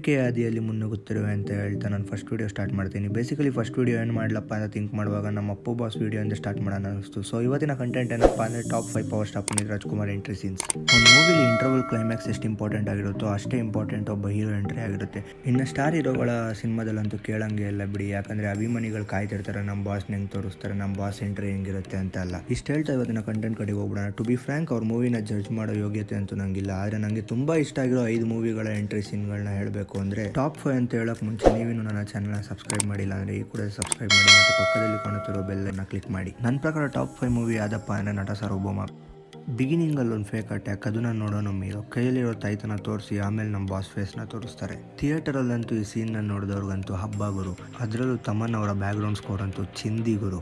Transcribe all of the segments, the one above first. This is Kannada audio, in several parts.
ನಂಬಿಕೆಯ ಹಾದಿಯಲ್ಲಿ ಮುನ್ನುಗ್ಗುತ್ತಿರುವೆ ಅಂತ ಹೇಳ್ತಾ ನಾನು ಫಸ್ಟ್ ವೀಡಿಯೋ ಸ್ಟಾರ್ಟ್ ಮಾಡ್ತೀನಿ. ಬೇಸಿಕಲಿ ಫಸ್ಟ್ ವೀಡಿಯೋ ಏನು ಮಾಡಲಪ್ಪ ಅಂತ ಥಿಂಕ್ ಮಾಡುವಾಗ ನಮ್ಮ ಅಪ್ಪು ಬಾಸ್ ವೀಡಿಯೋ ಅಂತ ಸ್ಟಾರ್ಟ್ ಮಾಡೋಣ ಅನಿಸ್ತು. ಸೊ ಇವತ್ತಿನ ಕಂಟೆಂಟ್ ಏನಪ್ಪ ಅಂದರೆ top 5 power star Puneeth Rajkumar entry scenes. ಒಂದು ಮೂವಿಲಿ ಇಂಟರ್ವಲ್ ಕ್ಲೈಮ್ಯಾಕ್ಸ್ ಎಷ್ಟು ಇಂಪಾರ್ಟೆಂಟ್ ಆಗಿರುತ್ತೋ ಅಷ್ಟೇ ಇಂಪಾರ್ಟೆಂಟ್ ಒಬ್ಬ ಹೀರೋ ಎಂಟ್ರಿ ಆಗಿರುತ್ತೆ. ಇನ್ನು ಸ್ಟಾರ್ ಹೀರೋಗಳ ಸಿನಿಮಾದಲ್ಲಂತೂ ಕೇಳಂಗೆ ಇಲ್ಲ ಬಿಡಿ, ಯಾಕಂದರೆ ಅಭಿಮಾನಿಗಳು ಕಾಯ್ತಿರ್ತಾರೆ ನಮ್ಮ ಬಾಸ್ ಹೆಂಗೆ ತೋರಿಸ್ತಾರೆ, ನಮ್ಮ ಬಾಸ್ ಎಂಟ್ರಿ ಹೆಂಗಿರುತ್ತೆ ಅಂತ ಅಲ್ಲ. ಇಷ್ಟು ಹೇಳ್ತಾ ಇವತ್ತಿನ ಕಂಟೆಂಟ್ ಕಡೆಗೆ ಹೋಗ್ಬಿಡೋಣ. ಟು ಬಿ ಫ್ರ್ಯಾಂಕ್, ಅವ್ರ ಮೂವಿನ ಜಡ್ಜ್ ಮಾಡೋ ಯೋಗ್ಯತೆ ಅಂತೂ ನಂಗಿಲ್ಲ. ಆದರೆ ನನಗೆ ತುಂಬ ಇಷ್ಟ ಆಗಿರೋ 5 ಮೂವಿಗಳ ಎಂಟ್ರಿ ಸೀನ್ಗಳನ್ನ ಹೇಳಬೇಕು ಅಂದರೆ ಟಾಪ್ 5 ಅಂತ ಹೇಳೋಕ್ಕೆ ಮುಂಚೆ ನೀವೇನು ನನ್ನ ಚಾನಲ್ನ ಸಬ್ಸ್ಕ್ರೈಬ್ ಮಾಡಿಲ್ಲ ಅಂದರೆ ಈ ಕೂಡ ಸಬ್ಸ್ಕ್ರೈಬ್ ಮಾಡಿ ಮತ್ತು ಪಕ್ಕದಲ್ಲಿ ಕಾಣುತ್ತಿರೋ ಬೆಲ್ಲನ್ನು ಕ್ಲಿಕ್ ಮಾಡಿ. ನನ್ನ ಪ್ರಕಾರ ಟಾಪ್ 5 ಮೂವಿ ಯಾವ್ದಪ್ಪ ಅಂದರೆ ನಟ ಸಾರ್ವಭೌಮ. ಬಿಗಿನಿಂಗಲ್ಲಿ ಒಂದು ಫೇಕ್ ಅಟ್ಯಾಕ್, ಅದನ್ನ ನೋಡೋ ನಮ್ಮ ಹೀರೋ ಕೈಯಲ್ಲಿರೋ ತಾಯ್ತನ ತೋರಿಸಿ ಆಮೇಲೆ ನಮ್ಮ ಬಾಸ್ ಫೇಸ್ನ ತೋರಿಸ್ತಾರೆ. ಥಿಯೇಟರಲ್ಲಂತೂ ಈ ಸೀನ್ನ ನೋಡಿದವ್ರಿಗಂತೂ ಹಬ್ಬ ಗುರು. ಅದರಲ್ಲೂ ತಮನ್ ಅವರ ಬ್ಯಾಕ್ಗ್ರೌಂಡ್ ಸ್ಕೋರ್ ಅಂತೂ ಚಿಂದಿ ಗುರು.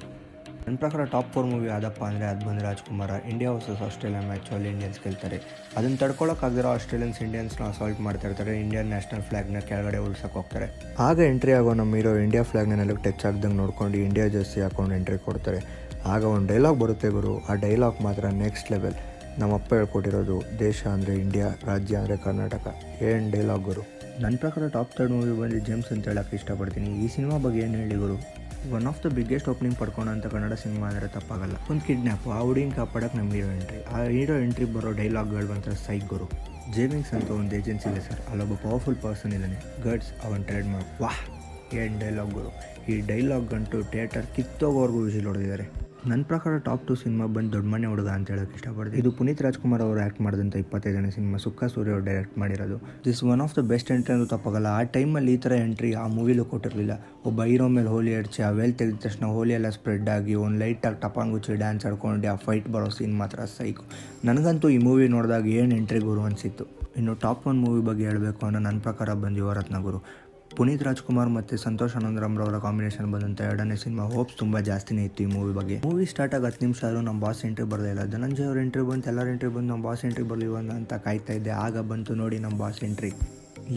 ನನ್ನ ಪ್ರಕಾರ ಟಾಪ್ 4 ಮೂವಿ ಆದಪ್ಪ ಅಂದರೆ ಅದು ಬಂದು Rajkumar. India versus Australia match ಅಲ್ಲಿ ಇಂಡಿಯನ್ಸ್ ಗೆಲ್ತಾರೆ. ಅದನ್ನು ತಡ್ಕೊಳ್ಳೋಕ್ಕಾಗಿರೋ ಆಸ್ಟ್ರೇಲಿಯನ್ಸ್ ಇಂಡಿಯನ್ಸ್ನ ಅಸಾಲ್ಟ್ ಮಾಡ್ತಾ ಇರ್ತಾರೆ. ಇಂಡಿಯನ್ ನ್ಯಾಷನಲ್ ಫ್ಲಾಗ್ನ ಕೆಳಗಡೆ ಉಳ್ಸಕ್ಕೆ ಹೋಗ್ತಾರೆ. ಆಗ ಎಂಟ್ರಿ ಆಗೋ ನಮ್ಮ ಹೀರೋ ಇಂಡಿಯಾ ಫ್ಲಾಗ್ನ ನೆಲಕ್ಕೆ ಟಚ್ ಆಗ್ದಂಗೆ ನೋಡ್ಕೊಂಡು ಇಂಡಿಯಾ ಜರ್ಸಿ ಹಾಕೊಂಡು ಎಂಟ್ರಿ ಕೊಡ್ತಾರೆ. ಆಗ ಒಂದು ಡೈಲಾಗ್ ಬರುತ್ತೆ ಗುರು. ಆ ಡೈಲಾಗ್ ಮಾತ್ರ ನೆಕ್ಸ್ಟ್ ಲೆವೆಲ್. ನಮ್ಮಪ್ಪ ಹೇಳ್ಕೊಟ್ಟಿರೋದು ದೇಶ ಅಂದರೆ ಇಂಡಿಯಾ, ರಾಜ್ಯ ಅಂದರೆ ಕರ್ನಾಟಕ. ಏನು ಡೈಲಾಗ್ ಗುರು. ನನ್ನ ಪ್ರಕಾರ ಟಾಪ್ 3 ಮೂವಿ ಬಂದು ಜೇಮ್ಸ್ ಅಂತ ಹೇಳೋಕ್ಕೆ ಇಷ್ಟಪಡ್ತೀನಿ. ಈ ಸಿನಿಮಾ ಬಗ್ಗೆ ಏನು ಹೇಳಿ ಗುರು, one of the biggest opening ಪಡ್ಕೊಂಡಂಥ ಕನ್ನಡ ಸಿನಿಮಾ ಅಂದರೆ ತಪ್ಪಾಗಲ್ಲ. ಒಂದು ಕಿಡ್ನ್ಯಾಪ್, ಆ ಹುಡುಗಿನ ಕಾಪಾಡೋಕ್ಕೆ ನಮ್ಮ ಹೀರೋ ಎಂಟ್ರಿ. ಆ ಹೀರೋ ಎಂಟ್ರಿ ಬರೋ ಡೈಲಾಗ್ಗಳು ಬಂತಾರೆ ಸೈಕ್ ಗುರು. ಜೇಮಿಂಗ್ಸ್ ಅಂತ ಒಂದು ಏಜೆನ್ಸಿ ಇದೆ ಸರ್, ಅಲ್ಲೊಬ್ಬ ಪವರ್ಫುಲ್ ಪರ್ಸನ್ ಇದ್ದಾನೆ, ಗಡ್ಸ್ ಅವನ್ ಟ್ರೇಡ್ ಮಾರ್ಕ್. ವಾಹ್, ಏನು ಡೈಲಾಗ್ ಗುರು. ಈ ಡೈಲಾಗ್ ಗಂಟು ಥಿಯೇಟರ್ ಕಿತ್ತೋಗೋವರೆಗೂ ವಿಸಿಲ್ ಹೊಡೆದಿದ್ದಾರೆ. ನನ್ನ ಪ್ರಕಾರ ಟಾಪ್ 2 ಸಿನಿಮಾ ಬಂದು ದೊಡ್ಡ ಮನೆ ಹುಡುಗ ಅಂತ ಹೇಳೋಕ್ಕೆ ಇಷ್ಟಪಡ್ತೀನಿ. ಇದು ಪುನೀತ್ ರಾಜ್ಕುಮಾರ್ ಅವರು ಆ್ಯಕ್ಟ್ ಮಾಡಿದಂಥ 25ನೇ ಸಿನಿಮಾ. ಸುಕ್ಕ ಸೂರ್ಯ ಅವರು ಡೈರೆಕ್ಟ್ ಮಾಡಿರೋದು. This one of the best entry ಅಂತೂ ತಪ್ಪಾಗಲ್ಲ. ಆ ಟೈಮಲ್ಲಿ ಈ ಥರ ಎಂಟ್ರಿ ಆ ಮೂವಿಲೂ ಕೊಟ್ಟಿರಲಿಲ್ಲ. ಒಬ್ಬ ಹೀರೋ ಮೇಲೆ ಹೋಲಿ ಹಡ್ಚಿ ಆ ವೇಲ್ ತೆಗೆದ ತಕ್ಷಣ ಹೋಲಿ ಎಲ್ಲ ಸ್ಪ್ರೆಡ್ ಆಗಿ ಒಂದು ಲೈಟಾಗಿ ಟಪಾಂಗುಚ್ಚಿ ಡ್ಯಾನ್ಸ್ ಆಡ್ಕೊಂಡು ಆ ಫೈಟ್ ಬರೋ ಸೀನ್ ಮಾತ್ರ ಸೈಕು. ನನಗಂತೂ ಈ ಮೂವಿ ನೋಡಿದಾಗ ಏನು ಎಂಟ್ರಿ ಗುರು ಅನಿಸಿತ್ತು. ಇನ್ನು ಟಾಪ್ 1 ಮೂವಿ ಬಗ್ಗೆ ಹೇಳಬೇಕು ಅನ್ನೋ ನನ್ನ ಪ್ರಕಾರ ಬಂದು ಯುವರತ್ನ ಗುರು. ಪುನೀತ್ ರಾಜ್ಕುಮಾರ್ ಮತ್ತು ಸಂತೋಷ್ ಆನಂದರಾಮ್ರವರ ಕಾಂಬಿನೇಷನ್ ಬಂದಂಥ 2ನೇ ಸಿನಿಮಾ. ಹೋಪ್ಸ್ ತುಂಬ ಜಾಸ್ತಿನೇ ಇತ್ತು ಈ ಮೂವಿ ಬಗ್ಗೆ. ಮೂವಿ ಸ್ಟಾರ್ಟ್ ಆಗಿ 10 ನಿಮಿಷ ಆದರೂ ನಮ್ಮ ಬಾಸ್ ಎಂಟ್ರಿ ಬರಲಿಲ್ಲ. ಧನಂಜಯ್ ಅವ್ರ ಎಂಟ್ರಿ ಬಂತು, ಎಲ್ಲರ ಎಂಟ್ರಿ ಬಂದು ನಮ್ಮ ಬಾಸ್ ಎಂಟ್ರಿ ಬರಲಿಲ್ಲ ಅಂತ ಕಾಯ್ತಾ ಇದ್ದೆ. ಆಗ ಬಂತು ನೋಡಿ ನಮ್ಮ ಬಾಸ್ ಎಂಟ್ರಿ.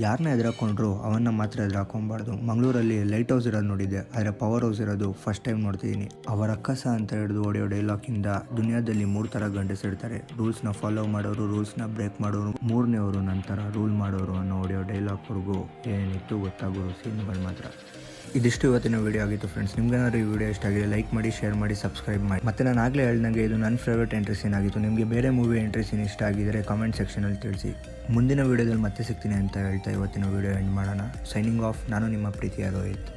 ಯಾರನ್ನ ಎದುರಾಕೊಂಡ್ರು ಅವನ್ನ ಮಾತ್ರ ಎದುರಾಕೊಬಾರ್ದು. ಮಂಗಳೂರಲ್ಲಿ ಲೈಟ್ ಹೌಸ್ ಇರೋದು ನೋಡಿದ್ದೆ, ಆದರೆ ಪವರ್ ಹೌಸ್ ಇರೋದು ಫಸ್ಟ್ ಟೈಮ್ ನೋಡ್ತಿದ್ದೀನಿ. ಅವರ ಅಕ್ಕಸ ಅಂತ ಹಿಡಿದು ಹೊಡೆಯೋ ಡೈಲಾಗಿಂದ ದುನಿಯಾದಲ್ಲಿ 3 ಥರ ಗಂಡಸಿರ್ತಾರೆ. ರೂಲ್ಸ್ನ ಫಾಲೋ ಮಾಡೋರು, ರೂಲ್ಸ್ನ ಬ್ರೇಕ್ ಮಾಡೋರು, 3ನೇವರು ನಂತರ ರೂಲ್ ಮಾಡೋರು ಅನ್ನೋ ಹೊಡೆಯೋ ಡೈಲಾಗ್ವರೆಗೂ ಏನಿತ್ತು ಗೊತ್ತಾಗೋರು ಸೀನ್ಗಳು ಮಾತ್ರ. ಇದಿಷ್ಟು ಇವತ್ತಿನ ವೀಡಿಯೋ ಆಗಿತ್ತು ಫ್ರೆಂಡ್ಸ್. ನಿಮ್ಗೇನಾದ್ರು ಈ ವಿಡಿಯೋ ಇಷ್ಟ ಆಗಿದೆ ಲೈಕ್ ಮಾಡಿ, ಶೇರ್ ಮಾಡಿ, ಸಬ್ಸ್ಕ್ರೈಬ್ ಮಾಡಿ. ಮತ್ತು ನಾನು ಆಗಲೇ ಹೇಳ್ದಂಗೆ ಇದು ನನ್ನ ಫೇವ್ರೇಟ್ ಎಂಟ್ರಿ ಸೀನ್ ಆಗಿತ್ತು. ನಿಮಗೆ ಬೇರೆ ಮೂವಿ ಎಂಟ್ರಿ ಸೀನ್ ಇಷ್ಟ ಆಗಿದ್ದರೆ ಕಾಮೆಂಟ್ ಸೆಕ್ಷನಲ್ಲಿ ತಿಳಿಸಿ. ಮುಂದಿನ ವೀಡಿಯೋದಲ್ಲಿ ಮತ್ತೆ ಸಿಗ್ತೀನಿ ಅಂತ ಹೇಳ್ತಾ ಇವತ್ತಿನ ವೀಡಿಯೋ ಎಂಡ್ ಮಾಡೋಣ. Signing off. ನಾನು ನಿಮ್ಮ ಪ್ರೀತಿಯ ರೋಹಿತ್.